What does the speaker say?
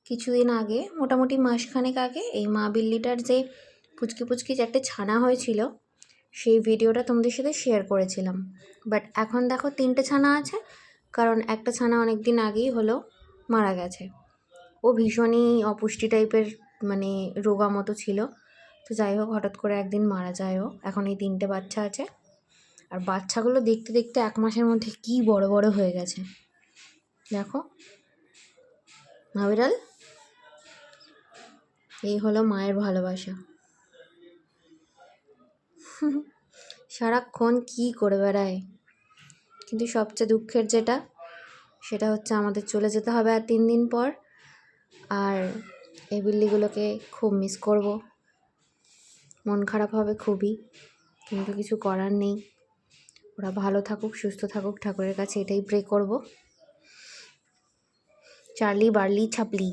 কিছুদিন আগে, মোটামুটি মাসখানেক আগে, এই মা বিল্লিটার যে পুচকি পুচকি চারটে ছানা হয়েছিল সেই ভিডিওটা তোমাদের সাথে শেয়ার করেছিলাম। বাট এখন দেখো 3টে ছানা আছে, কারণ একটা ছানা অনেক দিন আগেই হলো মারা গেছে। ও ভীষণই অপুষ্টি টাইপের, মানে রোগা মতো ছিল। তো যাই হোক, হঠাৎ করে একদিন মারা যায় ও। এখন এই 3টে বাচ্চা আছে, আর বাচ্চাগুলো দেখতে দেখতে 1 মাসের মধ্যে কি বড় বড় হয়ে গেছে দেখো। মা বিড়াল, এই হলো মায়ের ভালোবাসা। সারাক্ষণ কি করে বেড়ায়। কিন্তু সবচেয়ে দুঃখের যেটা, সেটা হচ্ছে আমাদের চলে যেতে হবে আর 3 দিন পর। আর এই বিল্লিগুলোকে খুব মিস করব, মন খারাপ হবে খুবই, কিন্তু কিছু করার নেই। ওরা ভালো থাকুক, সুস্থ থাকুক, ঠাকুরের কাছে এটাই প্রে করব। Charlie Barley ছাপলি।